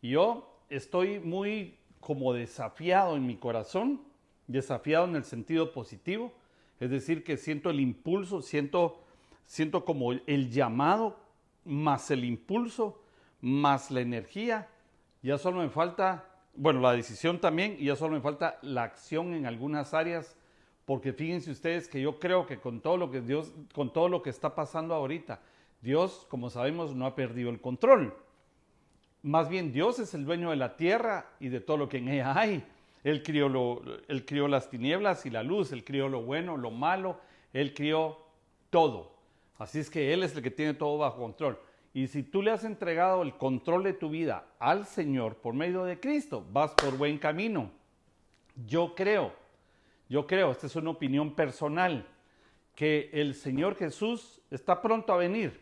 Y yo estoy muy como desafiado en mi corazón, desafiado en el sentido positivo, es decir, que siento el impulso, siento como el llamado, más el impulso, más la energía. Ya solo me falta, bueno, la decisión también, y ya solo me falta la acción en algunas áreas, porque fíjense ustedes que yo creo que con todo lo que Dios, con todo lo que está pasando ahorita, Dios, como sabemos, no ha perdido el control. Más bien Dios es el dueño de la tierra y de todo lo que en ella hay. Él crió las tinieblas y la luz, Él crió lo bueno, lo malo, Él crió todo. Así es que Él es el que tiene todo bajo control. Y si tú le has entregado el control de tu vida al Señor por medio de Cristo, vas por buen camino. Yo creo, esta es una opinión personal, que el Señor Jesús está pronto a venir.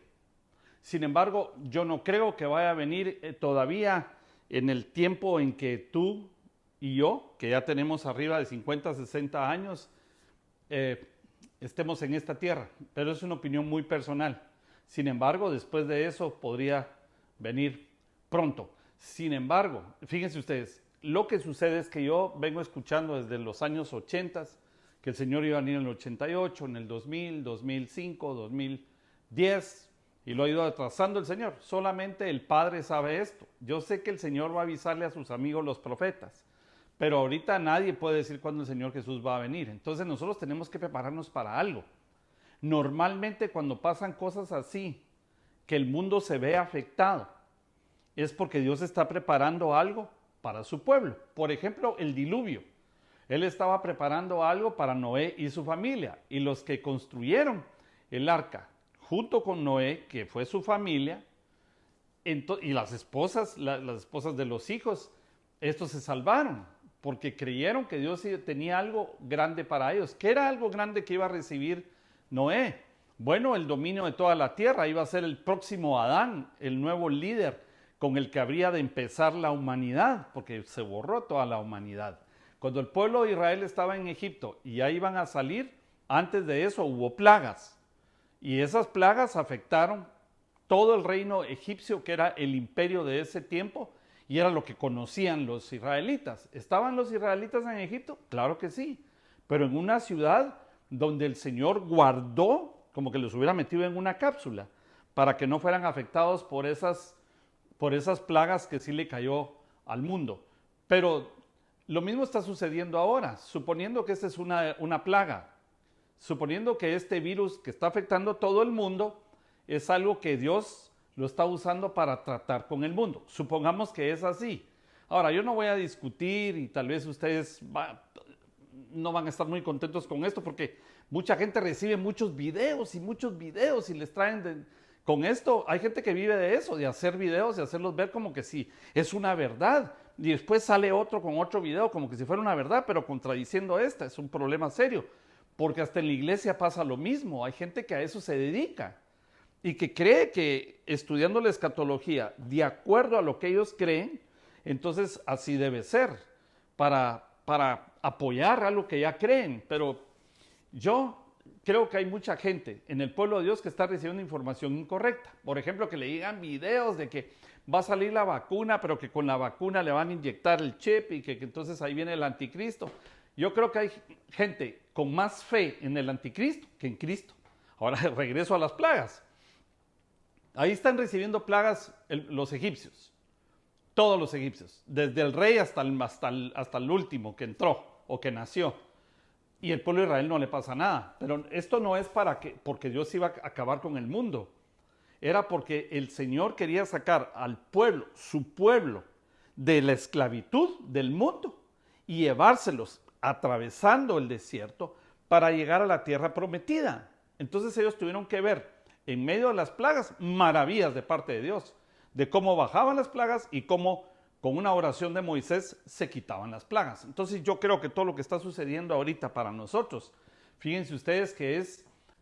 Sin embargo, yo no creo que vaya a venir todavía en el tiempo en que tú y yo, que ya tenemos arriba de 50, 60 años, eh, estemos en esta tierra. Pero es una opinión muy personal. Sin embargo, después de eso podría venir pronto. Sin embargo, fíjense ustedes, lo que sucede es que yo vengo escuchando desde los años 80 que el Señor iba a venir en el 88, en el 2000, 2005, 2010, y lo ha ido atrasando el Señor. Solamente el Padre sabe esto. Yo sé que el Señor va a avisarle a sus amigos los profetas, pero ahorita nadie puede decir cuándo el Señor Jesús va a venir. Entonces nosotros tenemos que prepararnos para algo. Normalmente cuando pasan cosas así, que el mundo se ve afectado, es porque Dios está preparando algo para su pueblo. Por ejemplo, el diluvio. Él estaba preparando algo para Noé y su familia. Y los que construyeron el arca junto con Noé, que fue su familia, y las esposas de los hijos, estos se salvaron porque creyeron que Dios tenía algo grande para ellos. ¿Qué era algo grande que iba a recibir Noé? Bueno, el dominio de toda la tierra. Iba a ser el próximo Adán, el nuevo líder con el que habría de empezar la humanidad, porque se borró toda la humanidad. Cuando el pueblo de Israel estaba en Egipto y ya iban a salir, antes de eso hubo plagas. Y esas plagas afectaron todo el reino egipcio, que era el imperio de ese tiempo, y era lo que conocían los israelitas. ¿Estaban los israelitas en Egipto? Claro que sí, pero en una ciudad donde el Señor guardó, como que los hubiera metido en una cápsula, para que no fueran afectados por esas plagas que sí le cayó al mundo. Pero lo mismo está sucediendo ahora, suponiendo que esta es una plaga, suponiendo que este virus que está afectando a todo el mundo es algo que Dios lo está usando para tratar con el mundo. Supongamos que es así. Ahora, yo no voy a discutir y tal vez ustedes no van a estar muy contentos con esto porque mucha gente recibe muchos videos y les traen con esto. Hay gente que vive de eso, de hacer videos y hacerlos ver como que sí, es una verdad. Y después sale otro con otro video como que si fuera una verdad, pero contradiciendo esta. Es un problema serio, porque hasta en la iglesia pasa lo mismo. Hay gente que a eso se dedica y que cree que estudiando la escatología de acuerdo a lo que ellos creen, entonces así debe ser para apoyar algo que ya creen. Pero yo creo que hay mucha gente en el pueblo de Dios que está recibiendo información incorrecta. Por ejemplo, que le digan videos de que va a salir la vacuna, pero que con la vacuna le van a inyectar el chip y que entonces ahí viene el anticristo. Yo creo que hay gente con más fe en el anticristo que en Cristo. Ahora regreso a las plagas. Ahí están recibiendo plagas los egipcios, todos los egipcios, desde el rey hasta el último que entró o que nació. Y el pueblo de Israel no le pasa nada. Pero esto no es porque Dios iba a acabar con el mundo. Era porque el Señor quería sacar al pueblo, su pueblo, de la esclavitud del mundo y llevárselos atravesando el desierto para llegar a la tierra prometida. Entonces ellos tuvieron que ver en medio de las plagas maravillas de parte de Dios, de cómo bajaban las plagas y cómo con una oración de Moisés se quitaban las plagas. Entonces yo creo que todo lo que está sucediendo ahorita para nosotros, fíjense ustedes que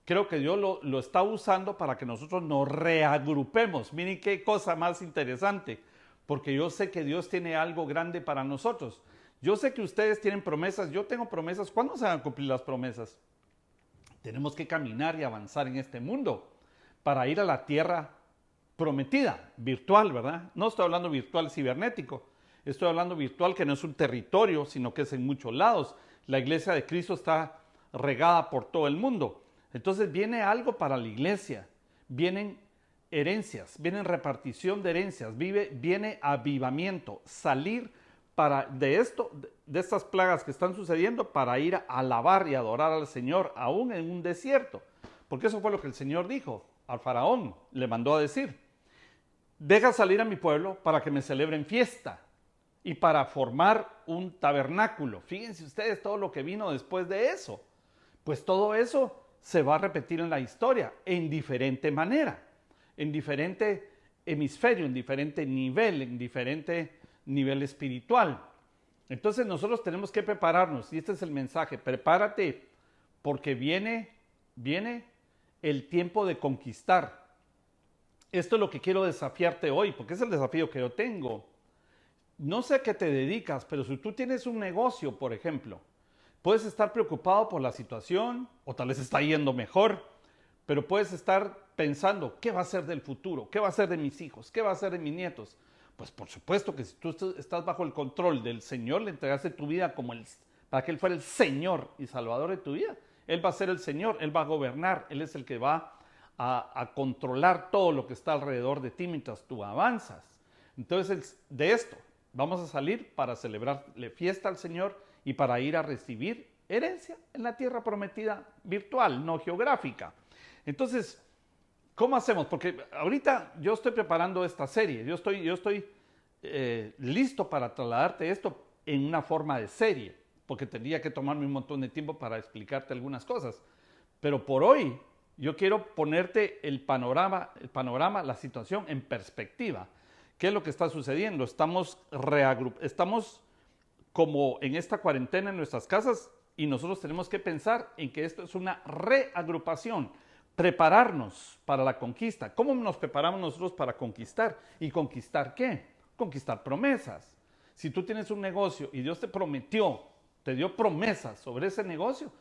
creo que Dios lo está usando para que nosotros nos reagrupemos. Miren qué cosa más interesante, porque yo sé que Dios tiene algo grande para nosotros. Yo sé que ustedes tienen promesas, yo tengo promesas. ¿Cuándo se van a cumplir las promesas? Tenemos que caminar y avanzar en este mundo para ir a la tierra prometida, virtual, ¿verdad? No estoy hablando virtual cibernético, estoy hablando virtual que no es un territorio, sino que es en muchos lados. La iglesia de Cristo está regada por todo el mundo. Entonces viene algo para la iglesia, vienen herencias, viene repartición de herencias, viene avivamiento, salir de estas plagas que están sucediendo para ir a alabar y adorar al Señor, aún en un desierto. Porque eso fue lo que el Señor dijo al faraón, le mandó a decir: deja salir a mi pueblo para que me celebren fiesta y para formar un tabernáculo. Fíjense ustedes todo lo que vino después de eso. Pues todo eso se va a repetir en la historia en diferente manera, en diferente hemisferio, en diferente nivel espiritual. Entonces nosotros tenemos que prepararnos, y este es el mensaje: prepárate, porque viene el tiempo de conquistar. Esto es lo que quiero desafiarte hoy, porque es el desafío que yo tengo. No sé a qué te dedicas, pero si tú tienes un negocio, por ejemplo, puedes estar preocupado por la situación, o tal vez está yendo mejor, pero puedes estar pensando: ¿qué va a ser del futuro? ¿Qué va a ser de mis hijos? ¿Qué va a ser de mis nietos? Pues por supuesto que si tú estás bajo el control del Señor, le entregaste tu vida para que Él fuera el Señor y Salvador de tu vida. Él va a ser el Señor, Él va a gobernar, Él es el que va a controlar todo lo que está alrededor de ti mientras tú avanzas. Entonces, de esto vamos a salir para celebrarle fiesta al Señor y para ir a recibir herencia en la tierra prometida virtual, no geográfica. Entonces, ¿cómo hacemos? Porque ahorita yo estoy preparando esta serie, yo estoy listo para trasladarte esto en una forma de serie, porque tendría que tomarme un montón de tiempo para explicarte algunas cosas. Pero por hoy yo quiero ponerte el panorama, la situación en perspectiva. ¿Qué es lo que está sucediendo? Estamos como en esta cuarentena en nuestras casas, y nosotros tenemos que pensar en que esto es una reagrupación. Prepararnos para la conquista. ¿Cómo nos preparamos nosotros para conquistar? ¿Y conquistar qué? Conquistar promesas. Si tú tienes un negocio y Dios te prometió, te dio promesas sobre ese negocio,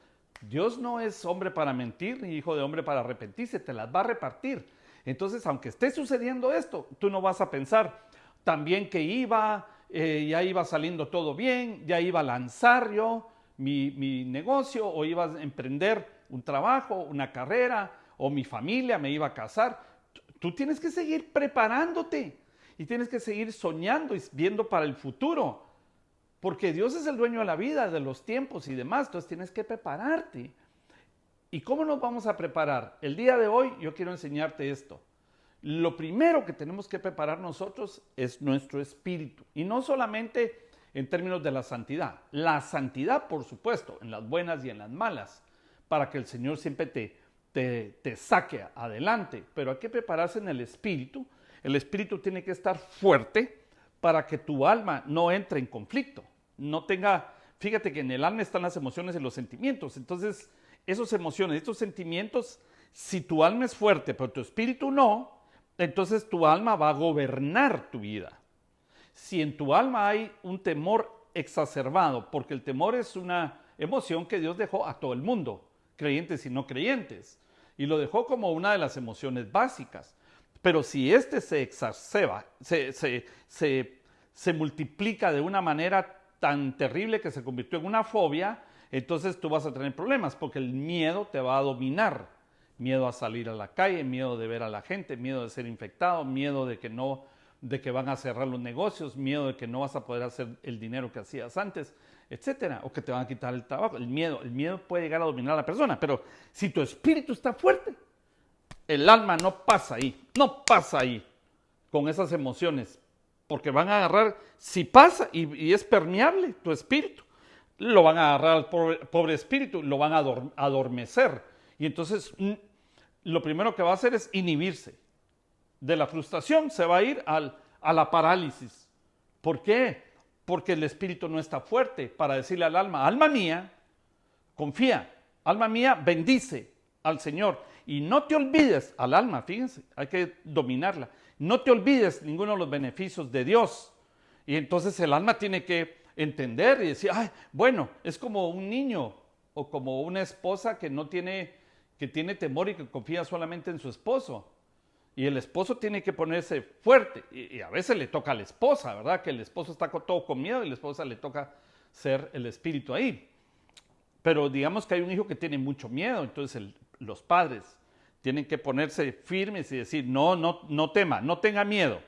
Dios no es hombre para mentir ni hijo de hombre para arrepentirse, te las va a repartir. Entonces, aunque esté sucediendo esto, tú no vas a pensar: también que ya iba saliendo todo bien, ya iba a lanzar yo mi negocio, o iba a emprender un trabajo, una carrera, o mi familia me iba a casar. Tú tienes que seguir preparándote y tienes que seguir soñando y viendo para el futuro, porque Dios es el dueño de la vida, de los tiempos y demás. Entonces tienes que prepararte. ¿Y cómo nos vamos a preparar? El día de hoy yo quiero enseñarte esto. Lo primero que tenemos que preparar nosotros es nuestro espíritu, y no solamente en términos de la santidad. La santidad, por supuesto, en las buenas y en las malas, para que el Señor siempre te saque adelante. Pero hay que prepararse en el espíritu. El espíritu tiene que estar fuerte para que tu alma no entre en conflicto. Fíjate que en el alma están las emociones y los sentimientos. Entonces, esas emociones, estos sentimientos, si tu alma es fuerte, pero tu espíritu no, entonces tu alma va a gobernar tu vida. Si en tu alma hay un temor exacerbado, porque el temor es una emoción que Dios dejó a todo el mundo, creyentes y no creyentes, y lo dejó como una de las emociones básicas. Pero si este se exacerba, se multiplica de una manera tan terrible que se convirtió en una fobia, entonces tú vas a tener problemas, porque el miedo te va a dominar. Miedo a salir a la calle, miedo de ver a la gente, miedo de ser infectado, miedo de que van a cerrar los negocios, miedo de que no vas a poder hacer el dinero que hacías antes, etcétera, o que te van a quitar el trabajo. El miedo puede llegar a dominar a la persona, pero si tu espíritu está fuerte, el alma no pasa ahí con esas emociones, porque van a agarrar, si pasa y es permeable tu espíritu, lo van a agarrar al pobre espíritu, lo van a adormecer, y entonces lo primero que va a hacer es inhibirse. De la frustración se va a ir a la parálisis. ¿Por qué? Porque el espíritu no está fuerte para decirle al alma: alma mía, confía, alma mía, bendice al Señor. Y no te olvides, al alma, fíjense, hay que dominarla, no te olvides ninguno de los beneficios de Dios. Y entonces el alma tiene que entender y decir: ay, bueno, es como un niño o como una esposa que tiene temor y que confía solamente en su esposo. Y el esposo tiene que ponerse fuerte. Y a veces le toca a la esposa, ¿verdad? Que el esposo está todo con miedo y la esposa le toca ser el espíritu ahí. Pero digamos que hay un hijo que tiene mucho miedo, entonces los padres tienen que ponerse firmes y decir, no tema, no tenga miedo.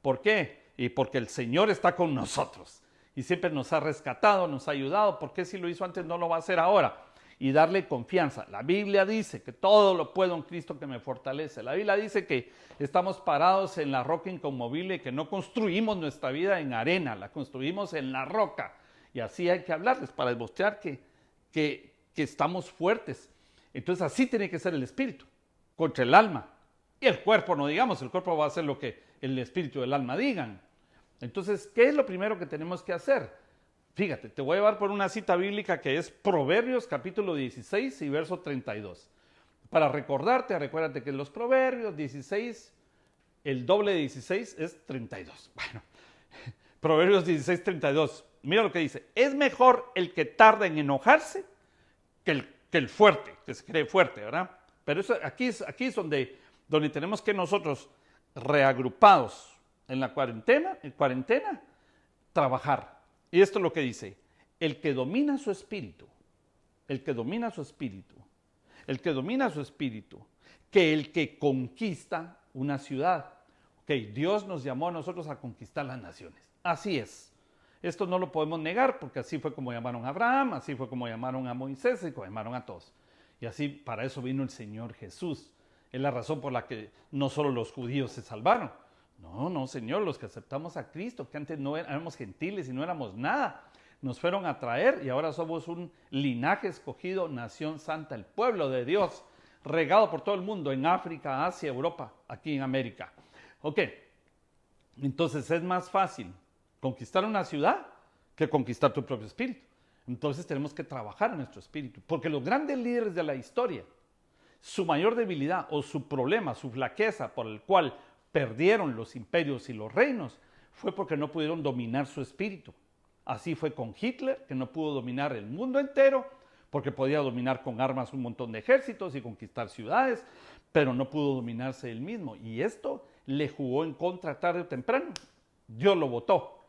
¿Por qué? Y porque el Señor está con nosotros. Y siempre nos ha rescatado, nos ha ayudado. ¿Por qué si lo hizo antes no lo va a hacer ahora? Y darle confianza. La Biblia dice que todo lo puedo en Cristo que me fortalece. La Biblia dice que estamos parados en la roca inconmovible y que no construimos nuestra vida en arena, la construimos en la roca. Y así hay que hablarles para demostrar que estamos fuertes. Entonces así tiene que ser el espíritu, contra el alma. Y el cuerpo, no digamos, el cuerpo va a hacer lo que el espíritu y el alma digan. Entonces, ¿qué es lo primero que tenemos que hacer? Fíjate, te voy a llevar por una cita bíblica que es Proverbios capítulo 16 y verso 32. Para recordarte, recuérdate que en los Proverbios 16, el doble de 16 es 32. Bueno, Proverbios 16, 32. Mira lo que dice. Es mejor el que tarda en enojarse que el fuerte, que se cree fuerte, ¿verdad? Pero eso, aquí es donde tenemos que nosotros, reagrupados en la cuarentena, trabajar. Y esto es lo que dice, el que domina su espíritu, que el que conquista una ciudad. Ok, Dios nos llamó a nosotros a conquistar las naciones. Así es. Esto no lo podemos negar porque así fue como llamaron a Abraham, así fue como llamaron a Moisés y como llamaron a todos. Y así para eso vino el Señor Jesús. Es la razón por la que no solo los judíos se salvaron. No, Señor, los que aceptamos a Cristo, que antes no éramos gentiles y no éramos nada, nos fueron a traer y ahora somos un linaje escogido, nación santa, el pueblo de Dios, regado por todo el mundo, en África, Asia, Europa, aquí en América. Ok, entonces es más fácil conquistar una ciudad que conquistar tu propio espíritu. Entonces tenemos que trabajar en nuestro espíritu, porque los grandes líderes de la historia, su mayor debilidad o su problema, su flaqueza por el cual perdieron los imperios y los reinos, fue porque no pudieron dominar su espíritu. Así fue con Hitler, que no pudo dominar el mundo entero, porque podía dominar con armas un montón de ejércitos y conquistar ciudades, pero no pudo dominarse él mismo. Y esto le jugó en contra tarde o temprano. Dios lo votó,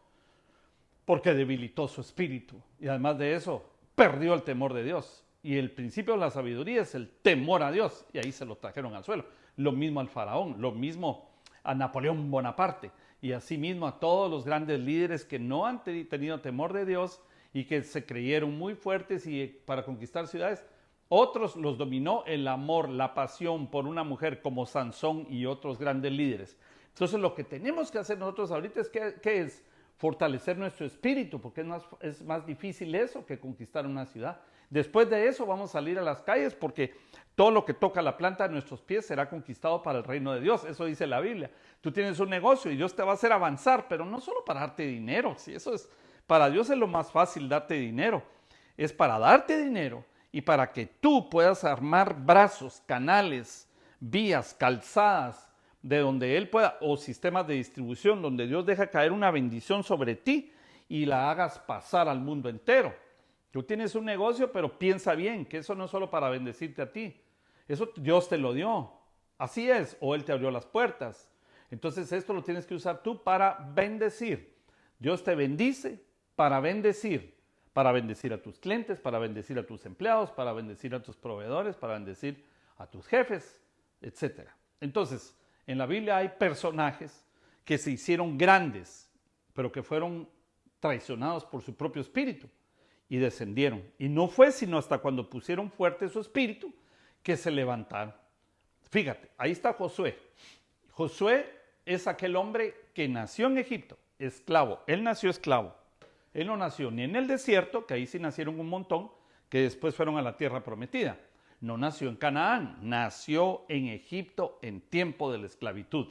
porque debilitó su espíritu. Y además de eso, perdió el temor de Dios. Y el principio de la sabiduría es el temor a Dios. Y ahí se lo trajeron al suelo. Lo mismo al faraón, lo mismo a Napoleón Bonaparte y asimismo a todos los grandes líderes que no han tenido temor de Dios y que se creyeron muy fuertes y para conquistar ciudades. Otros los dominó el amor, la pasión por una mujer como Sansón y otros grandes líderes. Entonces lo que tenemos que hacer nosotros ahorita es ¿qué es? Fortalecer nuestro espíritu, porque es más difícil eso que conquistar una ciudad. Después de eso vamos a salir a las calles porque todo lo que toca la planta de nuestros pies será conquistado para el reino de Dios. Eso dice la Biblia. Tú tienes un negocio y Dios te va a hacer avanzar, pero no solo para darte dinero. Si eso es, para Dios es lo más fácil darte dinero. Es para darte dinero y para que tú puedas armar brazos, canales, vías, calzadas, de donde Él pueda, o sistemas de distribución, donde Dios deja caer una bendición sobre ti y la hagas pasar al mundo entero. Tú tienes un negocio, pero piensa bien que eso no es solo para bendecirte a ti. Eso Dios te lo dio. Así es, o Él te abrió las puertas. Entonces esto lo tienes que usar tú para bendecir. Dios te bendice para bendecir a tus clientes, para bendecir a tus empleados, para bendecir a tus proveedores, para bendecir a tus jefes, etc. Entonces, en la Biblia hay personajes que se hicieron grandes, pero que fueron traicionados por su propio espíritu y descendieron. Y no fue sino hasta cuando pusieron fuerte su espíritu que se levantaron. Fíjate, ahí está Josué. Josué es aquel hombre que nació en Egipto, esclavo. Él nació esclavo. Él no nació ni en el desierto, que ahí sí nacieron un montón, que después fueron a la tierra prometida. No nació en Canaán, nació en Egipto en tiempo de la esclavitud.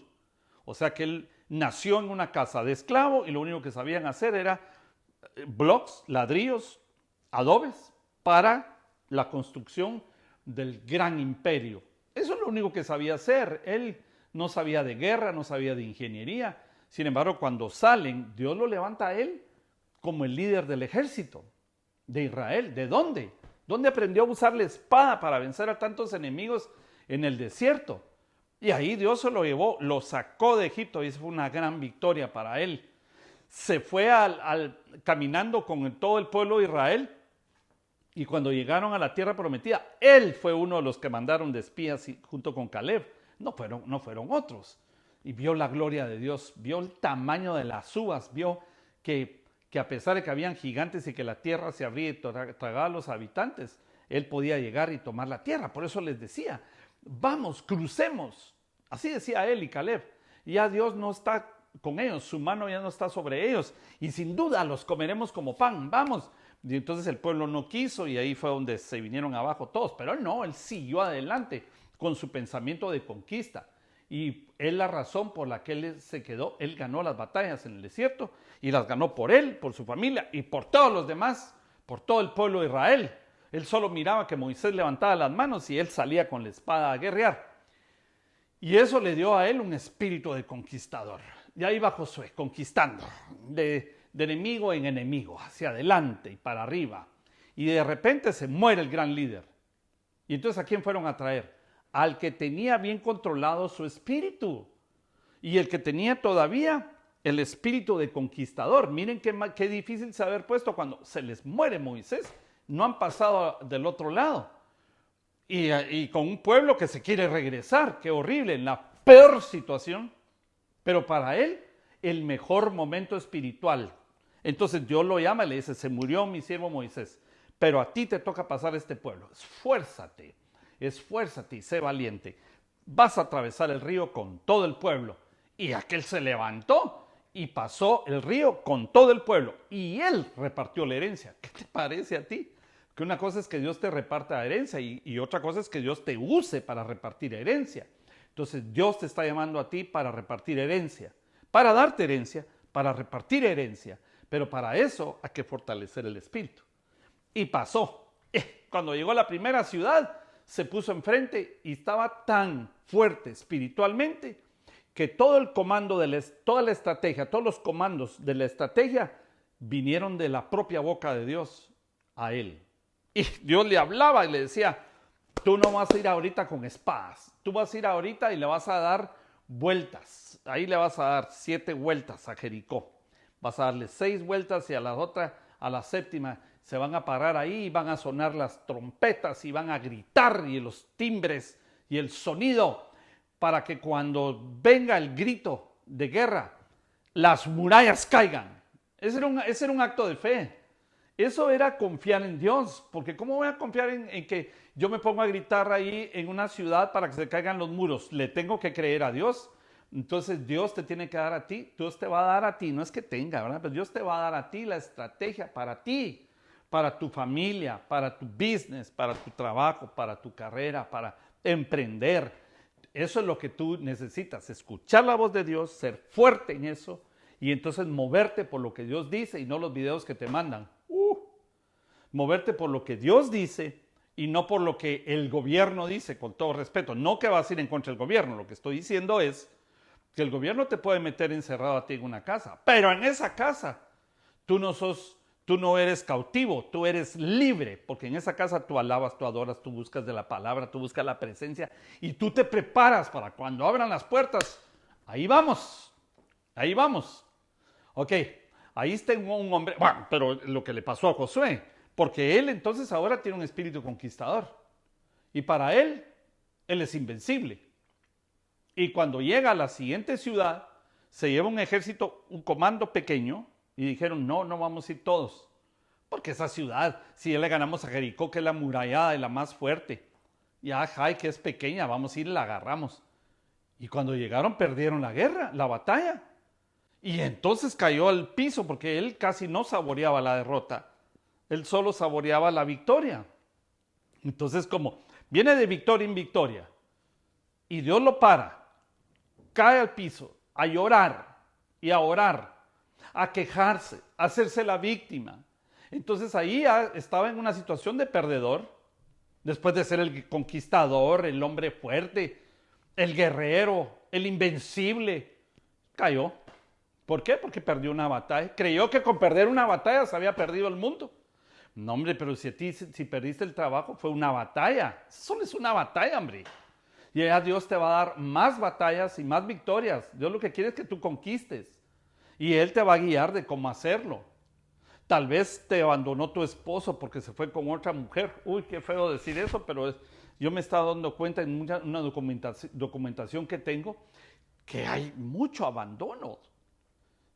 O sea que él nació en una casa de esclavo y lo único que sabían hacer era blocks, ladrillos, adobes para la construcción del gran imperio. Eso es lo único que sabía hacer. Él no sabía de guerra, no sabía de ingeniería. Sin embargo, cuando salen, Dios lo levanta a él como el líder del ejército de Israel. ¿De dónde? ¿Dónde aprendió a usar la espada para vencer a tantos enemigos en el desierto? Y ahí Dios se lo llevó, lo sacó de Egipto y esa fue una gran victoria para él. Se fue caminando con todo el pueblo de Israel y cuando llegaron a la tierra prometida, él fue uno de los que mandaron de espías junto con Caleb. No fueron otros. Y vio la gloria de Dios, vio el tamaño de las uvas, vio que a pesar de que habían gigantes y que la tierra se abría y tragaba a los habitantes, él podía llegar y tomar la tierra. Por eso les decía, vamos, crucemos. Así decía él y Caleb. Ya Dios no está con ellos, su mano ya no está sobre ellos. Y sin duda los comeremos como pan, vamos. Y entonces el pueblo no quiso y ahí fue donde se vinieron abajo todos. Pero él no, él siguió adelante con su pensamiento de conquista. Y es la razón por la que él se quedó. Él ganó las batallas en el desierto y las ganó por él, por su familia y por todos los demás, por todo el pueblo de Israel. Él solo miraba que Moisés levantaba las manos y él salía con la espada a guerrear. Y eso le dio a él un espíritu de conquistador. Y ahí va Josué, conquistando, de enemigo en enemigo, hacia adelante y para arriba. Y de repente se muere el gran líder. Y entonces, ¿a quién fueron a traer? Al que tenía bien controlado su espíritu. Y el que tenía todavía el espíritu de conquistador. Miren qué difícil se haber puesto cuando se les muere Moisés. No han pasado del otro lado. Y con un pueblo que se quiere regresar. Qué horrible, en la peor situación. Pero para él, el mejor momento espiritual. Entonces Dios lo llama y le dice, se murió mi siervo Moisés, pero a ti te toca pasar este pueblo. Esfuérzate y sé valiente. Vas a atravesar el río con todo el pueblo. Y aquel se levantó y pasó el río con todo el pueblo. Y él repartió la herencia. ¿Qué te parece a ti? Que una cosa es que Dios te reparta herencia y otra cosa es que Dios te use para repartir herencia. Entonces Dios te está llamando a ti para repartir herencia, para darte herencia, para repartir herencia. Pero para eso hay que fortalecer el espíritu. Y pasó. Cuando llegó a la primera ciudad, se puso enfrente y estaba tan fuerte espiritualmente que todo el comando, toda la estrategia, todos los comandos de la estrategia vinieron de la propia boca de Dios a él. Y Dios le hablaba y le decía, tú no vas a ir ahorita con espadas, tú vas a ir ahorita y le vas a dar vueltas. Ahí le vas a dar 7 vueltas a Jericó. Vas a darle 6 vueltas y a la otra, a la séptima, se van a parar ahí y van a sonar las trompetas y van a gritar y los timbres y el sonido para que cuando venga el grito de guerra, las murallas caigan. Ese era un acto de fe. Eso era confiar en Dios, porque ¿cómo voy a confiar en que yo me pongo a gritar ahí en una ciudad para que se caigan los muros? Le tengo que creer a Dios. Entonces Dios te tiene que dar a ti, Dios te va a dar a ti, no es que tenga, ¿verdad? Pero Dios te va a dar a ti la estrategia para ti, para tu familia, para tu business, para tu trabajo, para tu carrera, para emprender. Eso es lo que tú necesitas, escuchar la voz de Dios, ser fuerte en eso y entonces moverte por lo que Dios dice y no los videos que te mandan. Moverte por lo que Dios dice y no por lo que el gobierno dice, con todo respeto. No que vas a ir en contra del gobierno, lo que estoy diciendo es que el gobierno te puede meter encerrado a ti en una casa, pero en esa casa tú no eres cautivo, tú eres libre, porque en esa casa tú alabas, tú adoras, tú buscas de la palabra, tú buscas la presencia y tú te preparas para cuando abran las puertas. Ahí vamos. Ok, ahí está un hombre, bueno, pero lo que le pasó a Josué, porque él entonces ahora tiene un espíritu conquistador y para él es invencible. Y cuando llega a la siguiente ciudad, se lleva un ejército, un comando pequeño, y dijeron, no vamos a ir todos. Porque esa ciudad, si ya le ganamos a Jericó, que es la murallada y la más fuerte, y a Jai, que es pequeña, vamos a ir y la agarramos. Y cuando llegaron, perdieron la guerra, la batalla. Y entonces cayó al piso, porque él casi no saboreaba la derrota. Él solo saboreaba la victoria. Entonces, como viene de victoria en victoria, y Dios lo para, cae al piso a llorar y a orar, a quejarse, a hacerse la víctima. Entonces ahí estaba en una situación de perdedor, después de ser el conquistador, el hombre fuerte, el guerrero, el invencible, cayó. ¿Por qué? Porque perdió una batalla. Creyó que con perder una batalla se había perdido el mundo. No, hombre, pero si perdiste el trabajo fue una batalla. Solo es una batalla, hombre. Y allá Dios te va a dar más batallas y más victorias. Dios lo que quiere es que tú conquistes. Y Él te va a guiar de cómo hacerlo. Tal vez te abandonó tu esposo porque se fue con otra mujer. Uy, qué feo decir eso, pero yo me estaba dando cuenta en una documentación que tengo que hay mucho abandono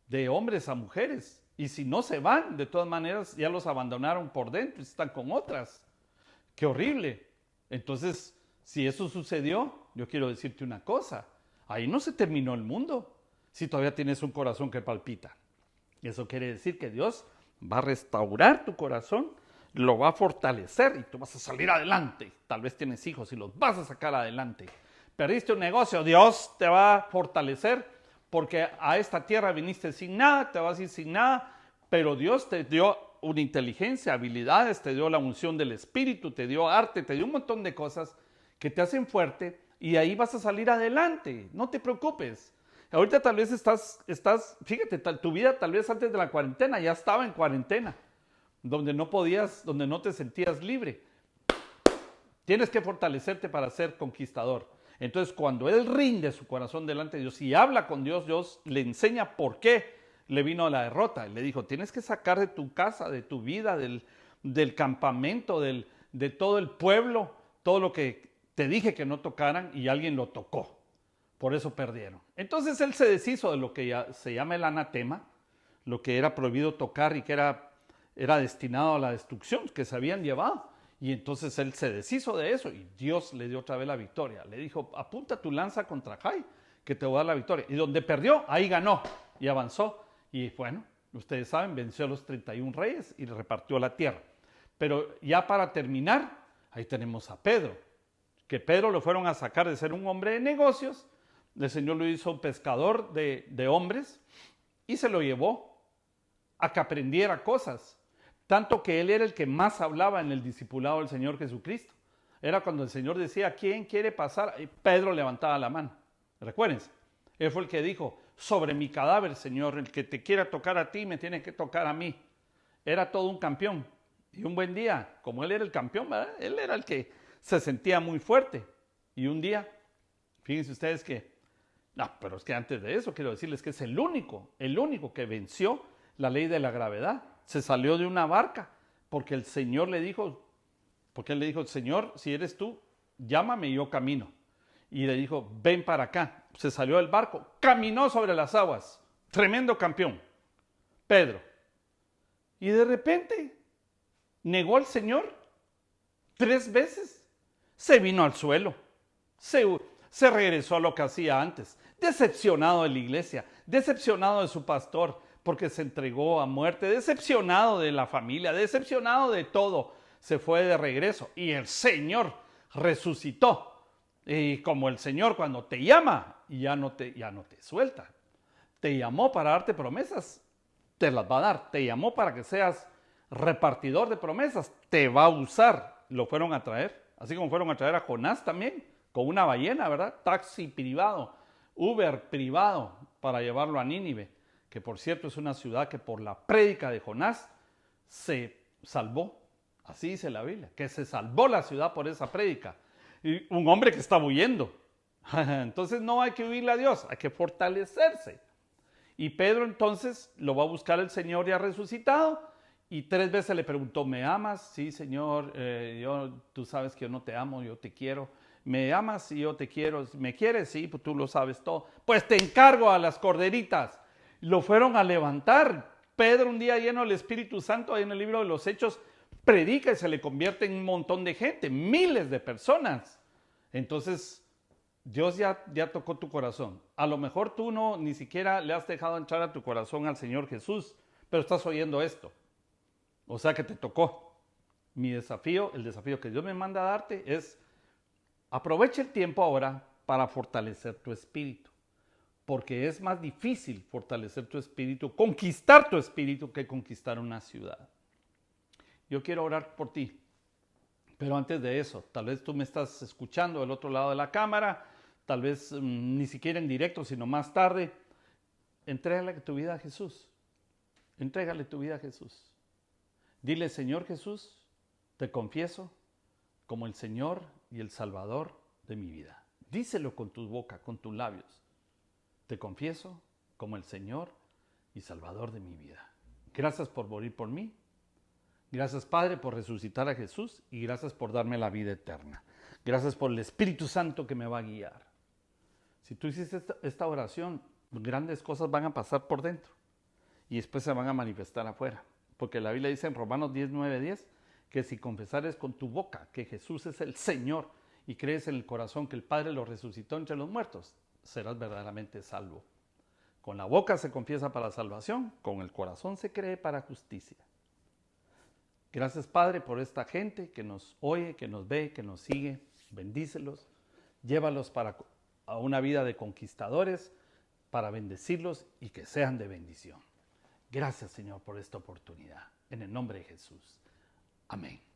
de hombres a mujeres. Y si no se van, de todas maneras ya los abandonaron por dentro y están con otras. ¡Qué horrible! Entonces, si eso sucedió, yo quiero decirte una cosa. Ahí no se terminó el mundo. Si todavía tienes un corazón que palpita. Eso quiere decir que Dios va a restaurar tu corazón, lo va a fortalecer y tú vas a salir adelante. Tal vez tienes hijos y los vas a sacar adelante. Perdiste un negocio, Dios te va a fortalecer porque a esta tierra viniste sin nada, te vas a ir sin nada, pero Dios te dio una inteligencia, habilidades, te dio la unción del Espíritu, te dio arte, te dio un montón de cosas que te hacen fuerte y ahí vas a salir adelante. No te preocupes. Ahorita tal vez fíjate, tu vida tal vez antes de la cuarentena ya estaba en cuarentena, donde no podías, donde no te sentías libre. Tienes que fortalecerte para ser conquistador. Entonces, cuando él rinde su corazón delante de Dios y habla con Dios, Dios le enseña por qué le vino la derrota. Le dijo, tienes que sacar de tu casa, de tu vida, del campamento, de todo el pueblo, todo lo que te dije que no tocaran y alguien lo tocó. Por eso perdieron. Entonces él se deshizo de lo que se llama el anatema, lo que era prohibido tocar y que era destinado a la destrucción, que se habían llevado. Y entonces él se deshizo de eso y Dios le dio otra vez la victoria. Le dijo, apunta tu lanza contra Jai, que te voy a dar la victoria. Y donde perdió, ahí ganó y avanzó. Y bueno, ustedes saben, venció a los 31 reyes y repartió la tierra. Pero ya para terminar, ahí tenemos a Pedro, que Pedro lo fueron a sacar de ser un hombre de negocios. El Señor lo hizo un pescador de hombres y se lo llevó a que aprendiera cosas. Tanto que él era el que más hablaba en el discipulado del Señor Jesucristo. Era cuando el Señor decía, ¿quién quiere pasar? Y Pedro levantaba la mano. Recuérdense, él fue el que dijo, sobre mi cadáver, Señor, el que te quiera tocar a ti, me tiene que tocar a mí. Era todo un campeón. Y un buen día, como él era el campeón, ¿verdad? Él era el que se sentía muy fuerte. Y un día, fíjense ustedes que, no, pero es que antes de eso quiero decirles que es el único que venció la ley de la gravedad. Se salió de una barca porque el Señor le dijo, Señor, si eres tú, llámame y yo camino. Y le dijo, ven para acá. Se salió del barco, caminó sobre las aguas. Tremendo campeón, Pedro. Y de repente negó al Señor 3 veces. Se vino al suelo. Se regresó a lo que hacía antes. Decepcionado de la iglesia, decepcionado de su pastor, porque se entregó a muerte, decepcionado de la familia, decepcionado de todo, se fue de regreso y el Señor resucitó. Y como el Señor cuando te llama, ya no te suelta. Te llamó para darte promesas, te las va a dar. Te llamó para que seas repartidor de promesas, te va a usar. Lo fueron a traer, así como fueron a traer a Jonás también, con una ballena, ¿verdad? Taxi privado, Uber privado para llevarlo a Nínive, que por cierto es una ciudad que por la prédica de Jonás se salvó. Así dice la Biblia, que se salvó la ciudad por esa prédica. Y un hombre que estaba huyendo. Entonces no hay que huirle a Dios, hay que fortalecerse. Y Pedro entonces lo va a buscar el Señor ya resucitado y 3 veces le preguntó, ¿me amas? Sí, Señor, tú sabes que yo no te amo, yo te quiero. ¿Me amas y yo te quiero? ¿Me quieres? Sí, pues tú lo sabes todo. Pues te encargo a las corderitas. Lo fueron a levantar. Pedro, un día lleno del Espíritu Santo, ahí en el libro de los Hechos, predica y se le convierte en un montón de gente, miles de personas. Entonces, Dios ya tocó tu corazón. A lo mejor tú ni siquiera le has dejado entrar a tu corazón al Señor Jesús, pero estás oyendo esto. O sea que te tocó. Mi desafío, el desafío que Dios me manda a darte es, aprovecha el tiempo ahora para fortalecer tu espíritu. Porque es más difícil fortalecer tu espíritu, conquistar tu espíritu, que conquistar una ciudad. Yo quiero orar por ti. Pero antes de eso, tal vez tú me estás escuchando del otro lado de la cámara, tal vez ni siquiera en directo, sino más tarde. Entrégale tu vida a Jesús. Entrégale tu vida a Jesús. Dile, Señor Jesús, te confieso como el Señor y el Salvador de mi vida. Díselo con tu boca, con tus labios. Te confieso como el Señor y Salvador de mi vida. Gracias por morir por mí. Gracias, Padre, por resucitar a Jesús y gracias por darme la vida eterna. Gracias por el Espíritu Santo que me va a guiar. Si tú hiciste esta oración, grandes cosas van a pasar por dentro y después se van a manifestar afuera. Porque la Biblia dice en Romanos 10, 9, 10 que si confesares con tu boca que Jesús es el Señor y crees en el corazón que el Padre lo resucitó entre los muertos, serás verdaderamente salvo. Con la boca se confiesa para salvación, con el corazón se cree para justicia. Gracias, Padre, por esta gente que nos oye, que nos ve, que nos sigue. Bendícelos, llévalos a una vida de conquistadores, para bendecirlos y que sean de bendición. Gracias, Señor, por esta oportunidad. En el nombre de Jesús. Amén.